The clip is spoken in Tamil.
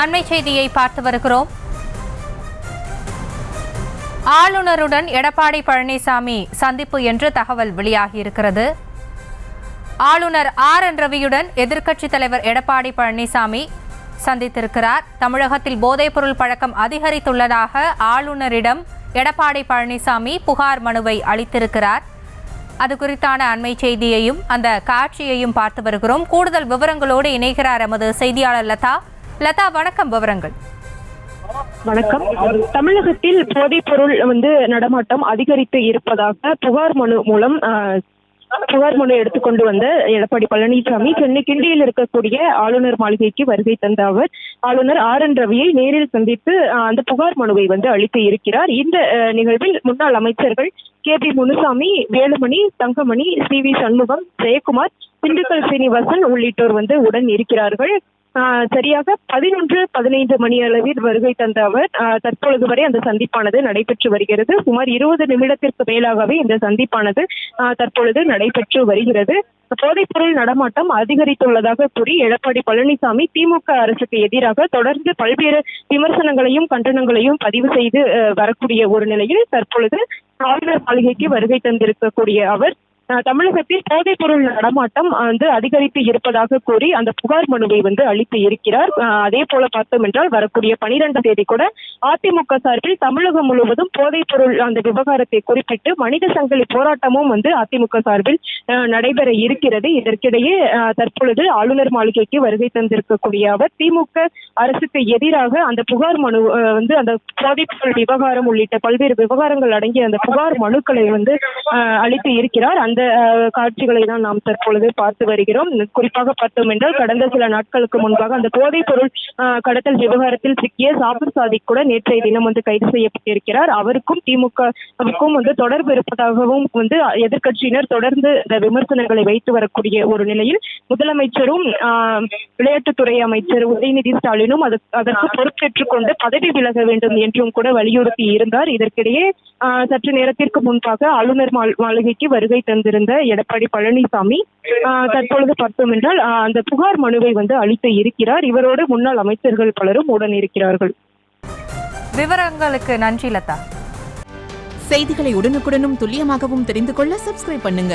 அண்மை செய்தியை பார்த்து வருகிறோம். ஆளுநருடன் எடப்பாடி பழனிசாமி சந்திப்பு என்று தகவல் வெளியாகியிருக்கிறது. ஆளுநர் RN ரவியுடன் எதிர்க்கட்சித் தலைவர் எடப்பாடி பழனிசாமி சந்தித்திருக்கிறார். தமிழகத்தில் போதைப்பொருள் பழக்கம் அதிகரித்துள்ளதாக ஆளுநரிடம் எடப்பாடி பழனிசாமி புகார் மனுவை அளித்திருக்கிறார். அது குறித்தான அண்மை செய்தியையும் அந்த காட்சியையும் பார்த்து வருகிறோம். கூடுதல் விவரங்களோடு இணைகிறார் எமது செய்தியாளர் லதா. லதா, வணக்கம். விவரங்கள். வணக்கம். தமிழகத்தில் போதைப் பொருள் நடமாட்டம் அதிகரித்து இருப்பதாக புகார் மனு எடுத்துக்கொண்டு வந்த எடப்பாடி பழனிசாமி சென்னை கிண்டியில் இருக்கக்கூடிய ஆளுநர் மாளிகைக்கு வருகை தந்த அவர் ஆளுநர் RN ரவியை நேரில் சந்தித்து அந்த புகார் மனுவை அளித்து இருக்கிறார். இந்த நிகழ்வில் முன்னாள் அமைச்சர்கள் KB முனுசாமி, வேலுமணி, தங்கமணி, CV சண்முகம், ஜெயக்குமார், திண்டுக்கல் சீனிவாசன் உள்ளிட்டோர் உடன் இருக்கிறார்கள். சரியாக 11:15 மணி அளவில் வருகை தந்த அவர் தற்பொழுது வரை அந்த சந்திப்பானது நடைபெற்று வருகிறது. சுமார் 20 நிமிடத்திற்கு மேலாகவே இந்த சந்திப்பானது தற்பொழுது நடைபெற்று வருகிறது. போதைப்பொருள் நடமாட்டம் அதிகரித்துள்ளதாக கூறி எடப்பாடி பழனிசாமி திமுக அரசுக்கு எதிராக தொடர்ந்து பல்வேறு விமர்சனங்களையும் கண்டனங்களையும் பதிவு செய்து வரக்கூடிய ஒரு நிலையில் தற்பொழுது ஆளுநர் மாளிகைக்கு வருகை தந்திருக்கக்கூடிய அவர் தமிழகத்தில் போதைப் பொருள் நடமாட்டம் அதிகரித்து இருப்பதாக கூறி அந்த புகார் மனுவை அளித்து இருக்கிறார். அதே போல பார்த்தோம் என்றால் வரக்கூடிய 12ஆம் தேதி கூட அதிமுக சார்பில் தமிழகம் முழுவதும் போதைப் பொருள் அந்த விவகாரத்தை குறிப்பிட்டு மனித சங்கிலி போராட்டமும் அதிமுக சார்பில் நடைபெற இருக்கிறது. இதற்கிடையே தற்பொழுது ஆளுநர் மாளிகைக்கு வருகை தந்திருக்கக்கூடிய அவர் திமுக அரசுக்கு எதிராக அந்த புகார் மனு அந்த போதைப் பொருள் விவகாரம் உள்ளிட்ட பல்வேறு விவகாரங்கள் அடங்கிய அந்த புகார் மனுக்களை அளித்து இருக்கிறார். அந்த காட்சிகளை தான் நாம் தற்பொழுது பார்த்து வருகிறோம். குறிப்பாக பார்த்தோம் என்றால் கடந்த சில நாட்களுக்கு முன்பாக அந்த போதைப் பொருள் கடத்தல் விவகாரத்தில் சிக்கிய சாபர் சாதிக் கூட நேற்றைய தினம் கைது செய்யப்பட்டிருக்கிறார். அவருக்கும் திமுகவுக்கும் தொடர்பு இருப்பதாகவும் எதிர்க்கட்சியினர் தொடர்ந்து இந்த விமர்சனங்களை வைத்து வரக்கூடிய ஒரு நிலையில் முதலமைச்சரும் விளையாட்டுத்துறை அமைச்சர் உதயநிதி ஸ்டாலினும் அதற்கு பொறுப்பேற்றுக் கொண்டு பதவி விலக வேண்டும் என்றும் கூட வலியுறுத்தி இருந்தார். இதற்கிடையே சற்று நேரத்திற்கு முன்பாக ஆளுநர் மாளிகைக்கு வருகை தந்திருந்த எடப்பாடி பழனிசாமி தற்பொழுது பார்த்தோம் என்றால் அந்த புகார் மனுவை அளித்து இருக்கிறார். இவரோடு முன்னாள் அமைச்சர்கள் பலரும் உடன் இருக்கிறார்கள். விவரங்களுக்கு நன்றி லதா. செய்திகளை உடனுக்குடனும் துல்லியமாகவும் தெரிந்து கொள்ள சப்ஸ்கிரைப் பண்ணுங்க.